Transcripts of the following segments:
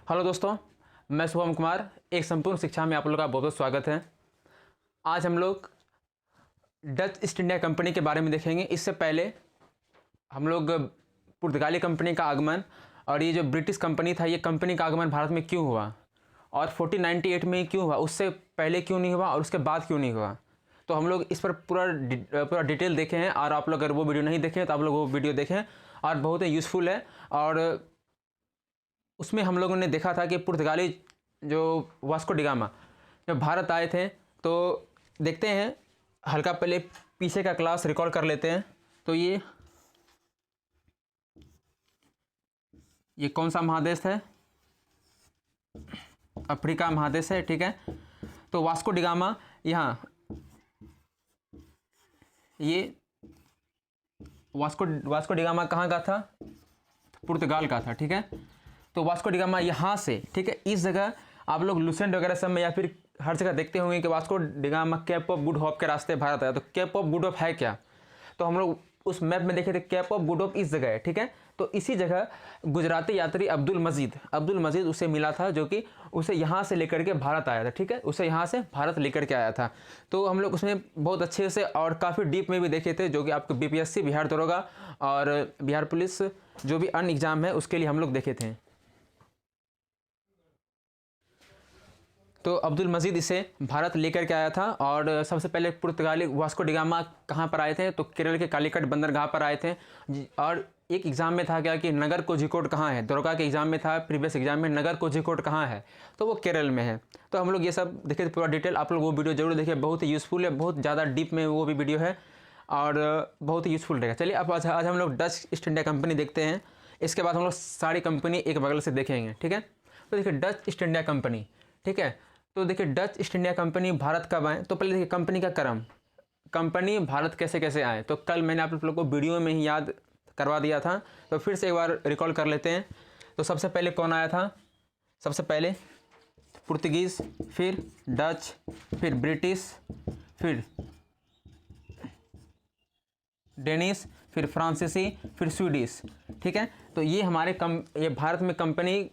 Hello दोस्तों, मैं शुभम कुमार। एक संपूर्ण शिक्षा में आप लोगों का बहुत बहुत स्वागत है। आज हम लोग डच ईस्ट इंडिया कंपनी के बारे में देखेंगे। इससे पहले हम लोग पुर्तगाली कंपनी का आगमन और ये जो ब्रिटिश कंपनी था, ये कंपनी का आगमन भारत में क्यों हुआ और 1498 में क्यों हुआ, उससे पहले क्यों नहीं हुआ और उसके बाद क्यों नहीं हुआ। तो हम लोग इस पर पूरा डिटेल देखे हैं। और आप लोग अगर वो वीडियो नहीं देखें तो आप लोग वो वीडियो देखें और बहुत ही यूज़फुल है। और उसमें हम लोगों ने देखा था कि पुर्तगाली जो वास्को डिगामा जब भारत आए थे, तो देखते हैं हल्का पहले पीछे का क्लास रिकॉर्ड कर लेते हैं। तो ये कौन सा महादेश है? अफ्रीका महादेश है, ठीक है। तो वास्को डिगामा यहाँ ये वास्को डिगामा कहाँ का था? पुर्तगाल का था, ठीक है। तो वास्को डिगामा यहाँ से, ठीक है, इस जगह आप लोग लुसेंट वगैरह सब में या फिर हर जगह देखते होंगे कि Vasco da Gama cape of good hope के रास्ते भारत आया। तो केप ऑफ गुड होप है क्या? तो हम लोग उस मैप में देखे थे केप ऑफ गुड होप इस जगह है, ठीक है। तो इसी जगह गुजराती यात्री अब्दुल मजीद उसे मिला था, जो कि उसे यहाँ से लेकर के भारत आया था, ठीक है। उसे यहाँ से भारत लेकर के आया था। तो हम लोग उसमें बहुत अच्छे से और काफ़ी डीप में भी देखे थे, जो कि आपको बीपीएससी, बिहार दरोगा और बिहार पुलिस जो भी अन्य एग्जाम है उसके लिए हम लोग देखे थे। तो अब्दुल मजीद इसे भारत लेकर के आया था। और सबसे पहले पुर्तगाली वास्को डिगामा कहाँ पर आए थे? तो केरल के कालीकट बंदरगाह पर आए थे। और एक एग्ज़ाम में था क्या कि नगर कोझिकोड कहाँ है? दरोगा के एग्ज़ाम में था, प्रीवियस एग्जाम में नगर कोझिकोड कहाँ है? तो वो केरल में है। तो हम लोग ये सब देखे थे पूरा डिटेल। आप लोग वो वीडियो जरूर देखिए, बहुत ही यूज़फुल है, बहुत ज़्यादा डीप में वो भी वीडियो है और बहुत ही यूज़फुल रहेगा। चलिए अब आज हम लोग डच ईस्ट इंडिया कंपनी देखते हैं। इसके बाद हम लोग सारी कंपनी एक बगल से देखेंगे, ठीक है। तो देखिए डच ईस्ट इंडिया कंपनी, ठीक है। तो देखिए Dutch east India company Bharat कब आए? तो पहले देखिए कंपनी का क्रम, कंपनी भारत कैसे कैसे आए। तो कल मैंने आप लोग को वीडियो में ही याद करवा दिया था, तो फिर से एक बार रिकॉल कर लेते हैं। तो सबसे पहले कौन आया था? सबसे पहले पुर्तगीज़, फिर डच, फिर ब्रिटिश, फिर डेनिश, फिर फ्रांसीसी, फिर स्वीडिश, ठीक है। तो ये हमारे ये भारत में कंपनी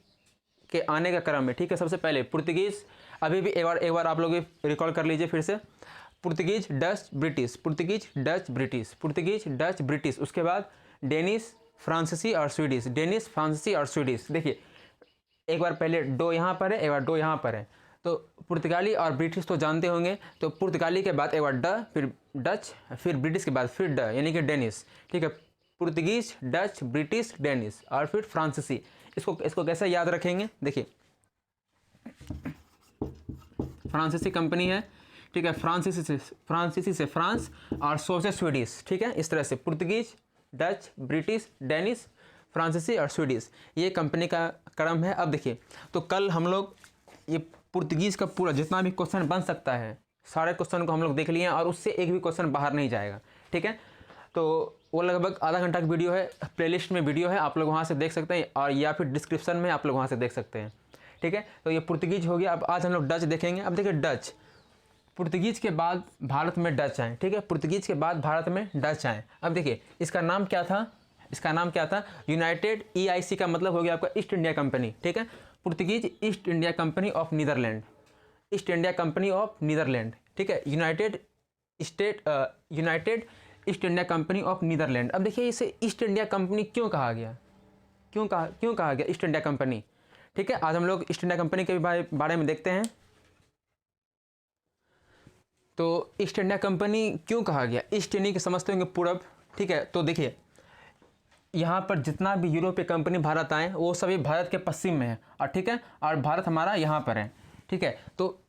के आने का क्रम है, ठीक है। सबसे पहले पुर्तगीज़, अभी भी एक बार आप लोग रिकॉल कर लीजिए फिर से। Portuguese, Dutch, British, Portuguese, Dutch, British, Portuguese, Dutch, British. उसके बाद डेनिश, फ्रांसीसी और स्वीडिश, डेनिश, फ्रांसीसी और स्वीडिश। देखिए एक बार पहले डो यहाँ पर है, एक बार डो यहाँ पर है। तो पुर्तगाली और ब्रिटिश तो जानते होंगे। तो पुर्तगाली के बाद एक बार ड, फिर डच, फिर ब्रिटिश के बाद फिर ड, यानी कि डेनिश, ठीक है। पुर्तगीज, डच, ब्रिटिश, डेनिश और फिर फ्रांसीसी। इसको कैसे याद रखेंगे? देखिए फ्रांसीसी कंपनी है, ठीक है। फ्रांसीसी से फ्रांस और सो से स्वीडिश, ठीक है। इस तरह से पुर्तगीज, डच, ब्रिटिश, डेनिश, फ्रांसीसी और स्वीडिश, ये कंपनी का क्रम है। अब देखिए, तो कल हम लोग ये पुर्तगीज़ का पूरा जितना भी क्वेश्चन बन सकता है, सारे क्वेश्चन को हम लोग देख लिए हैं और उससे एक भी क्वेश्चन बाहर नहीं जाएगा, ठीक है। तो वो लगभग आधा घंटा की वीडियो है, प्लेलिस्ट में वीडियो है, आप लोग वहाँ से देख सकते हैं और या फिर डिस्क्रिप्शन में आप लोग वहाँ से देख सकते हैं, ठीक है। तो ये पुर्तगीज हो गया। अब आज हम लोग डच देखेंगे। अब देखिए डच, पुर्तगीज के बाद भारत में डच आए, ठीक है। पुर्तगीज के बाद भारत में डच आए। अब देखिए इसका नाम क्या था? इसका नाम क्या था? यूनाइटेड, EIC का मतलब हो गया आपका ईस्ट इंडिया कंपनी, ठीक है। Portuguese East India Company of Netherland, East India Company of Netherland, ठीक है। United East India Company of Netherland. अब देखिए इसे ईस्ट इंडिया कंपनी क्यों कहा गया? क्यों कहा गया ईस्ट इंडिया कंपनी? ठीक है, आज हम लोग ईस्ट इंडिया कंपनी के बारे में देखते हैं। तो ईस्ट इंडिया कंपनी क्यों कहा गया? ईस्ट यानी कि समझते होंगे पूरब, ठीक है। तो देखिए यहाँ पर जितना भी यूरोपीय कंपनी भारत आए वो सभी भारत के पश्चिम में है, और ठीक है, और भारत हमारा यहाँ पर है, ठीक है। तो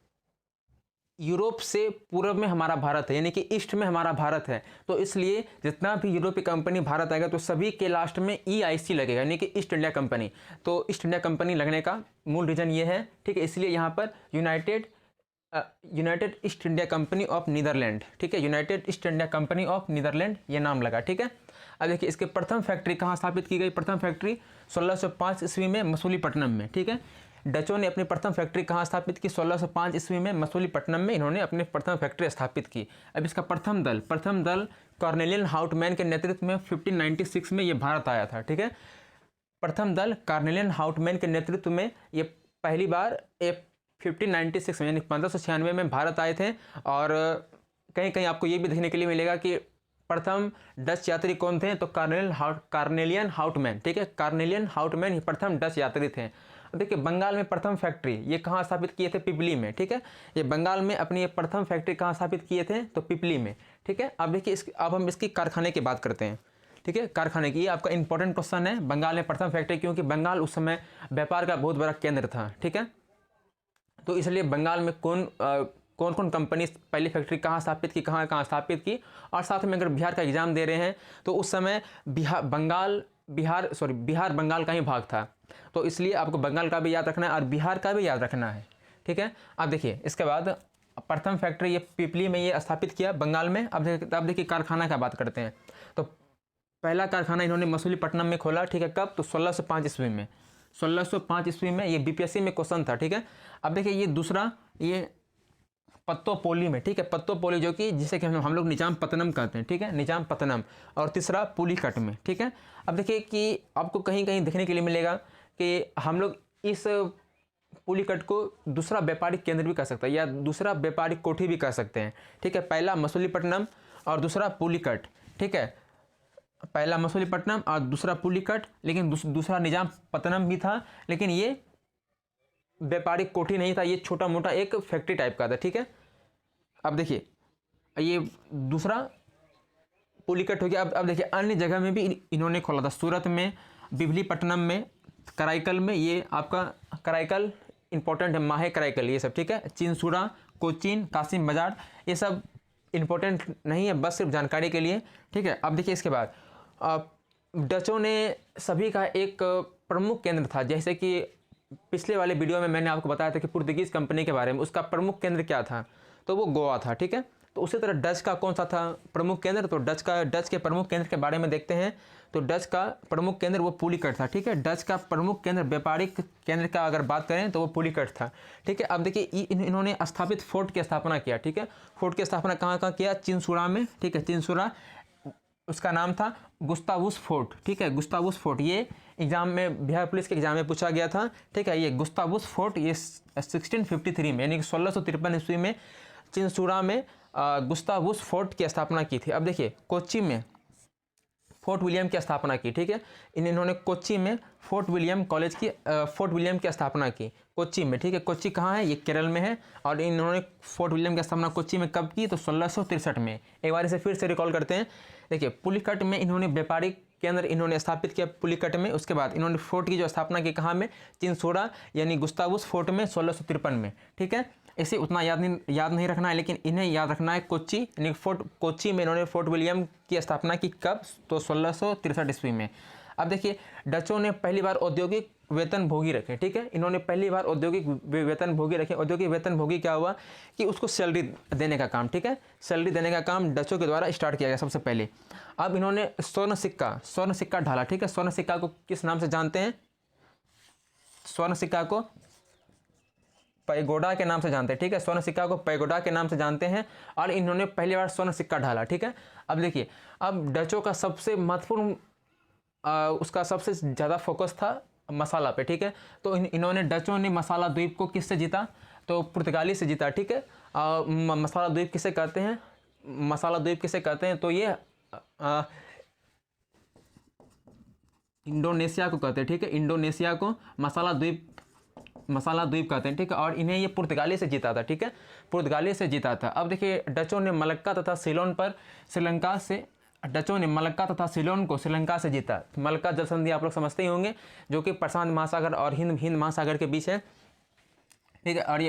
यूरोप से पूर्व में हमारा भारत है, यानी कि ईस्ट में हमारा भारत है। तो इसलिए जितना भी यूरोपीय कंपनी भारत आएगा तो सभी के लास्ट में EIC लगेगा, यानी कि ईस्ट इंडिया कंपनी। तो ईस्ट इंडिया कंपनी लगने का मूल रीजन ये है, ठीक है। इसलिए यहाँ पर United East India Company of Netherland, ठीक है। United East India Company of Netherland ये नाम लगा, ठीक है। अब देखिए इसके प्रथम फैक्ट्री कहाँ स्थापित की गई? प्रथम फैक्ट्री 1605 ईस्वी में मसूलीपट्टनम में, ठीक है। डचों ने अपनी प्रथम फैक्ट्री कहाँ स्थापित की? 1605 ईस्वी में मसूलीपट्टनम में इन्होंने अपनी प्रथम फैक्ट्री स्थापित की। अब इसका प्रथम दल कॉर्नेलियन हाउटमैन के नेतृत्व में 1596 में ये भारत आया था, ठीक है। प्रथम दल कार्नेलियन हाउटमैन के नेतृत्व में ये पहली बार 1596 में यानी 1596 में भारत आए थे। और कहीं कहीं आपको ये भी देखने के लिए मिलेगा कि प्रथम डच यात्री कौन थे, तो कार्नेलियन हाउटमैन, ठीक है, कार्नेलियन हाउटमैन ही प्रथम डच यात्री थे। देखिए बंगाल में प्रथम फैक्ट्री ये कहाँ स्थापित किए थे, पिपली में, ठीक है। ये बंगाल में अपनी ये प्रथम फैक्ट्री कहाँ स्थापित किए थे, तो पिपली में, ठीक है। अब देखिए अब हम इसकी कारखाने की बात करते हैं, ठीक है, कारखाने की। ये आपका इंपॉर्टेंट क्वेश्चन है, बंगाल में प्रथम फैक्ट्री, क्योंकि बंगाल उस समय व्यापार का बहुत बड़ा केंद्र था, ठीक है। तो इसलिए बंगाल में कौन कौन कंपनी पहली फैक्ट्री कहाँ स्थापित की, कहाँ स्थापित की। और साथ में अगर बिहार का एग्जाम दे रहे हैं तो उस समय बिहार बंगाल का ही भाग था, तो इसलिए आपको बंगाल का भी याद रखना है और बिहार का भी याद रखना है, ठीक है। अब देखिए इसके बाद प्रथम फैक्ट्री ये पिपली में ये स्थापित किया बंगाल में। अब देखिए कारखाना का बात करते हैं। तो पहला कारखाना इन्होंने मसूलीपट्टनम में खोला, ठीक है, कब, तो 1605 ईस्वी में। 1605 ईस्वी में, ये बीपीएससी में क्वेश्चन था, ठीक है। अब देखिए ये दूसरा, ये पत्तोपोली में, ठीक है, पत्तोपोली जो कि जिसे कि हम लोग निजाम पत्तनम कहते हैं, ठीक है, निजाम पत्तनम। और तीसरा पुलिकट में, ठीक है। अब देखिए कि आपको कहीं कहीं देखने के लिए मिलेगा कि हम लोग इस पुलिकट को दूसरा व्यापारिक केंद्र भी कह सकते हैं या दूसरा व्यापारिक कोठी भी कह सकते हैं, ठीक है। पहला मसूलीपट्टनम और दूसरा पुलिकट, ठीक है, पहला मसूलीपट्टनम और दूसरा पुलिकट, लेकिन दूसरा निजाम पत्तनम भी था, लेकिन ये व्यापारिक कोठी नहीं था, ये छोटा मोटा एक फैक्ट्री टाइप का था, ठीक है। अब देखिए ये दूसरा पुलिकट हो गया। अब देखिए अन्य जगह में भी इन्होंने खोला था, सूरत में, बिभलीपट्टनम में, कराईकल में, ये आपका कराईकल इंपॉर्टेंट है, माहे कराईकल, ये सब, ठीक है, चिंसुरा, कोचीन, कासिम बाजार, ये सब इंपॉर्टेंट नहीं है, बस सिर्फ जानकारी के लिए, ठीक है। अब देखिए इसके बाद डचों ने सभी का एक प्रमुख केंद्र था, जैसे कि पिछले वाले वीडियो में मैंने आपको बताया था कि पुर्तगीज कंपनी के बारे में, उसका प्रमुख केंद्र क्या था, तो वो गोवा था, ठीक है। तो उसी तरह डच का कौन सा था प्रमुख केंद्र, तो डच के प्रमुख केंद्र के बारे में देखते हैं। तो डच का प्रमुख केंद्र वो पुलिकट था, ठीक है। डच का प्रमुख केंद्र, व्यापारिक केंद्र का अगर बात करें तो वो पुलिकट था, ठीक है। अब देखिए इन्होंने स्थापित फोर्ट की स्थापना किया, ठीक है। फोर्ट की स्थापना कहाँ किया, चिंसुरा में, ठीक है, चिंसुरा, उसका नाम था गुस्तावुस फोर्ट, ठीक है, गुस्तावुस फोर्ट। ये एग्जाम में, बिहार पुलिस के एग्जाम में पूछा गया था, ठीक है। ये गुस्तावुस फोर्ट ये 1653 में यानी कि 1653 ईस्वी में चिंसुरा में गुस्तावुस फोर्ट की स्थापना की थी। अब देखिए कोच्चि में फोर्ट विलियम की स्थापना की, ठीक है। इन्होंने कोच्चि में फोर्ट विलियम कॉलेज की फोर्ट विलियम की स्थापना की कोच्चि में, ठीक है। कोच्चि कहाँ है, ये केरल में है। और इन्होंने फोर्ट विलियम की स्थापना कोच्चि में कब की, तो 1663 में। एक बार इसे फिर से रिकॉल करते हैं। देखिए पुलिकट में इन्होंने व्यापारिक केंद्र इन्होंने स्थापित किया पुलिकट में। उसके बाद इन्होंने फोर्ट की जो स्थापना की कहाँ में, चिंसोरा यानी गुस्तावुस फोर्ट में 1653 में, ठीक है। इसे उतना याद नहीं रखना है, लेकिन इन्हें याद रखना है कोच्चि यानी फोर्ट कोच्चि में इन्होंने फोर्ट विलियम की स्थापना की कब, तो 1663 ईस्वी में। अब देखिए डचों ने पहली बार औद्योगिक वेतन भोगी रखे, ठीक है। इन्होंने पहली बार औद्योगिक वेतन भोगी रखे। औद्योगिक वेतन भोगी क्या हुआ कि उसको सैलरी देने का काम, ठीक है, सैलरी देने का काम डचों के द्वारा स्टार्ट किया गया सबसे पहले। अब इन्होंने स्वर्ण सिक्का ढाला, ठीक है। स्वर्ण सिक्का को किस नाम से जानते हैं, स्वर्ण सिक्का को पैगोडा के नाम से जानते हैं, ठीक है। स्वर्ण सिक्का को पैगोडा के नाम से जानते हैं। और इन्होंने पहली बार स्वर्ण सिक्का ढाला, ठीक है। अब देखिए अब डचों का सबसे महत्वपूर्ण उसका सबसे ज़्यादा फोकस था मसाला पे, ठीक है। तो इन्होंने डचों ने मसाला द्वीप को किससे जीता, तो पुर्तगाली से जीता, ठीक है। मसाला द्वीप किसे कहते हैं, मसाला द्वीप किसे कहते हैं, तो ये इंडोनेशिया को कहते हैं, ठीक है। इंडोनेशिया को मसाला द्वीप कहते हैं, ठीक है। और इन्हें ये पुर्तगाली से जीता था, ठीक है, पुर्तगाली से जीता था। अब देखिए डचों ने मलक्का तथा सीलोन पर डचों ने मलक्का तथा सीलोन को श्रीलंका से जीता। मलक्का जल संधि आप लोग समझते ही होंगे, जो कि प्रशांत महासागर और हिंद महासागर के बीच है, ठीक है। और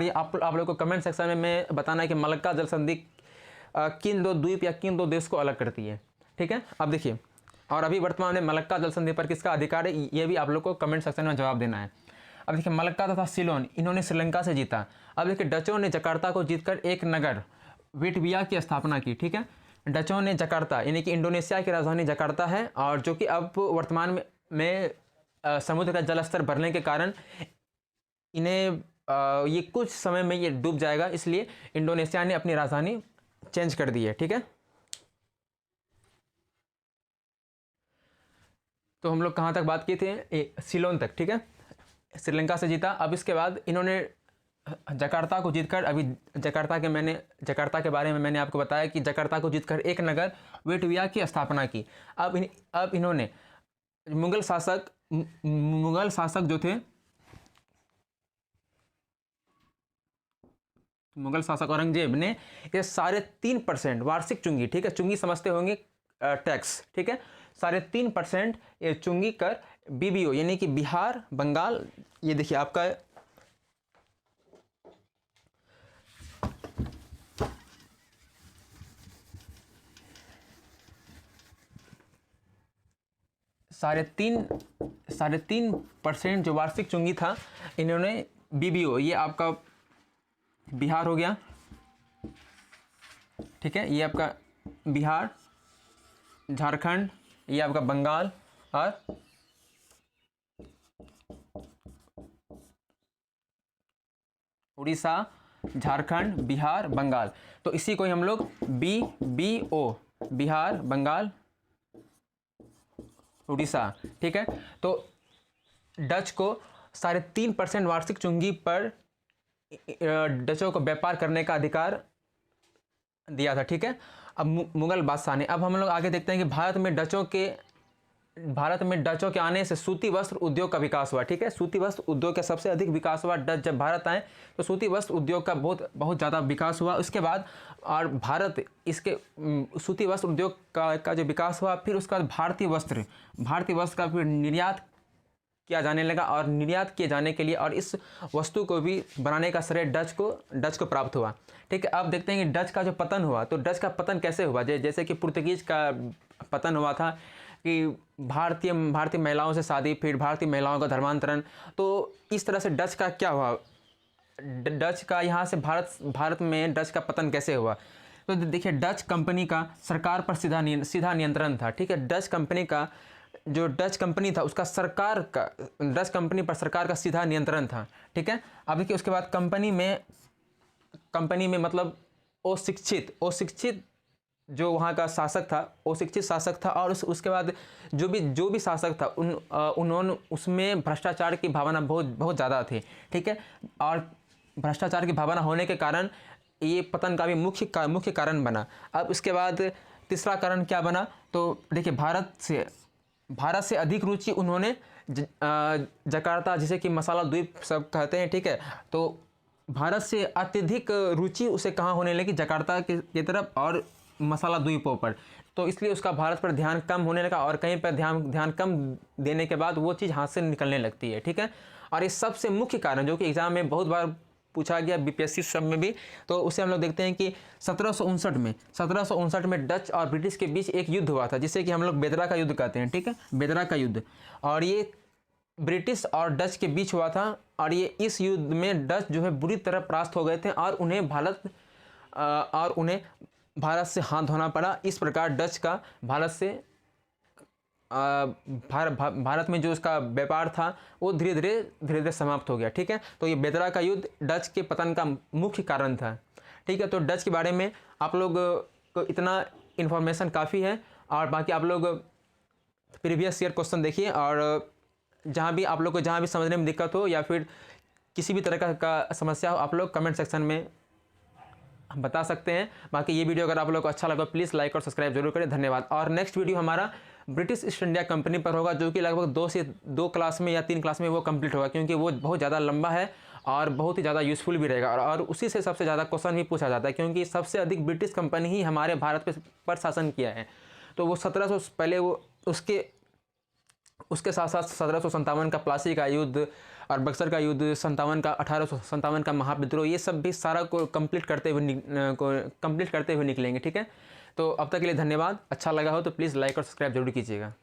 ये आप लोग को कमेंट सेक्शन में मैं बताना है कि मलक्का जल संधि किन दो द्वीप या किन दो देश को अलग करती है, ठीक है। अब देखिए और अभी वर्तमान में मलक्का जल संधि पर किसका अधिकार है, ये भी आप लोग को कमेंट सेक्शन में जवाब देना है। अब देखिए मलक्का तथा सीलोन इन्होंने श्रीलंका से जीता। अब देखिए डचों ने जकार्ता को जीतकर एक नगर विटविया की स्थापना की, ठीक है। डचों ने जकार्ता यानी कि इंडोनेशिया की राजधानी जकार्ता है, और जो कि अब वर्तमान में समुद्र का जलस्तर बढ़ने के कारण इन्हें ये कुछ समय में ये डूब जाएगा, इसलिए इंडोनेशिया ने अपनी राजधानी चेंज कर दी है, ठीक है। तो हम लोग कहाँ तक बात किए थे, सिलोन तक, ठीक है। श्रीलंका से जीता। अब इसके बाद इन्होंने जकार्ता को जीतकर, अभी जकार्ता के बारे में मैंने आपको बताया कि जकार्ता को जीतकर एक नगर वेटविया की स्थापना की। अब इन्होंने मुगल शासक जो थे, मुगल शासक औरंगजेब ने ये 3.5% वार्षिक चुंगी, ठीक है, चुंगी समझते होंगे टैक्स, ठीक है, 3.5% ये चुंगी कर बीबीओ यानी कि बिहार, बंगाल, ये देखिए आपका 3.5% जो वार्षिक चुंगी था, इन्होंने बीबीओ, ये आपका बिहार हो गया, ठीक है, ये आपका बिहार, झारखंड, ये आपका बंगाल और उड़ीसा, झारखंड, बिहार, बंगाल, तो इसी को ही हम लोग बीबीओ, बिहार, बंगाल, उड़ीसा, ठीक है। तो डच को 3.5% वार्षिक चुंगी पर डचों को व्यापार करने का अधिकार दिया था, ठीक है। अब मुगल बादशाह ने, अब हम लोग आगे देखते हैं कि भारत में डचों के आने से सूती वस्त्र उद्योग का विकास हुआ, ठीक है। सूती वस्त्र उद्योग का सबसे अधिक विकास हुआ, डच जब भारत आए तो सूती वस्त्र उद्योग का बहुत ज़्यादा विकास हुआ। उसके बाद और भारत इसके सूती वस्त्र उद्योग का जो विकास हुआ, फिर उसके बाद भारतीय वस्त्र का फिर निर्यात किया जाने लगा, और निर्यात किए जाने के लिए और इस वस्तु को भी बनाने का श्रेय डच को प्राप्त हुआ, ठीक है। अब देखते हैं कि डच का जो पतन हुआ, तो डच का पतन कैसे हुआ, जैसे कि पुर्तगीज का पतन हुआ था कि भारतीय महिलाओं से शादी, फिर भारतीय महिलाओं का धर्मांतरण, तो इस तरह से डच का क्या हुआ, डच का यहाँ से भारत में डच का पतन कैसे हुआ। तो देखिए, डच कंपनी का सरकार पर सीधा नियंत्रण था, ठीक है। डच कंपनी था उसका डच कंपनी पर सरकार का सीधा नियंत्रण था, ठीक है। अब देखिए, उसके बाद कंपनी में मतलब अशिक्षित जो वहाँ का शासक था, अशिक्षित शासक था, और उसके बाद जो भी शासक था उन्होंने उसमें भ्रष्टाचार की भावना बहुत ज़्यादा थी, ठीक है। और भ्रष्टाचार की भावना होने के कारण ये पतन का भी मुख्य कारण बना। अब इसके बाद तीसरा कारण क्या बना, तो देखिए, भारत से अधिक रुचि उन्होंने जकार्ता, जिसे कि मसाला द्वीप सब कहते हैं, ठीक है, तो भारत से अत्यधिक रुचि उसे कहाँ होने लगी, जकार्ता की तरफ और मसाला द्वीपों पर, तो इसलिए उसका भारत पर ध्यान कम होने लगा, और कहीं पर ध्यान कम देने के बाद वो चीज़ हाथ से निकलने लगती है, ठीक है। और इस सबसे मुख्य कारण जो कि एग्जाम में बहुत बार पूछा गया, बीपीएससी सब में भी, तो उसे हम लोग देखते हैं कि 1759 में डच और ब्रिटिश के बीच एक युद्ध हुआ था, जिसे कि हम लोग बेदरा का युद्ध कहते हैं, ठीक है, बेदरा का युद्ध। और ये ब्रिटिश और डच के बीच हुआ था, और ये इस युद्ध में डच जो है बुरी तरह परास्त हो गए थे, और उन्हें भारत से हाथ धोना पड़ा। इस प्रकार डच का भारत में जो उसका व्यापार था वो धीरे धीरे समाप्त हो गया, ठीक है। तो ये बेदरा का युद्ध डच के पतन का मुख्य कारण था, ठीक है। तो डच के बारे में आप लोग को इतना इन्फॉर्मेशन काफ़ी है, और बाकी आप लोग प्रीवियस ईयर क्वेश्चन देखिए, और जहाँ भी आप लोग को जहाँ भी समझने में दिक्कत हो या फिर किसी भी तरह का समस्या हो, आप लोग कमेंट सेक्शन में बता सकते हैं। बाकी ये वीडियो अगर आप लोग को अच्छा लगा प्लीज़ लाइक और सब्सक्राइब जरूर करें, धन्यवाद। और नेक्स्ट वीडियो हमारा ब्रिटिश ईस्ट इंडिया कंपनी पर होगा, जो कि लगभग 2 क्लास में या 3 क्लास में वो कंप्लीट होगा, क्योंकि वो बहुत ज़्यादा लंबा है और बहुत ही ज़्यादा यूज़फुल भी रहेगा, और उसी से सबसे ज़्यादा क्वेश्चन भी पूछा जाता है, क्योंकि सबसे अधिक ब्रिटिश कंपनी ही हमारे भारत पर शासन किया है। तो वो 1700 पहले वो उसके साथ साथ 1757 का प्लासी का युद्ध और बक्सर का युद्ध, 57 का 1857 का महाविद्रोह, ये सब भी सारा को कंप्लीट करते हुए निकलेंगे, ठीक है। तो अब तक के लिए धन्यवाद। अच्छा लगा हो तो प्लीज़ लाइक और सब्सक्राइब जरूर कीजिएगा।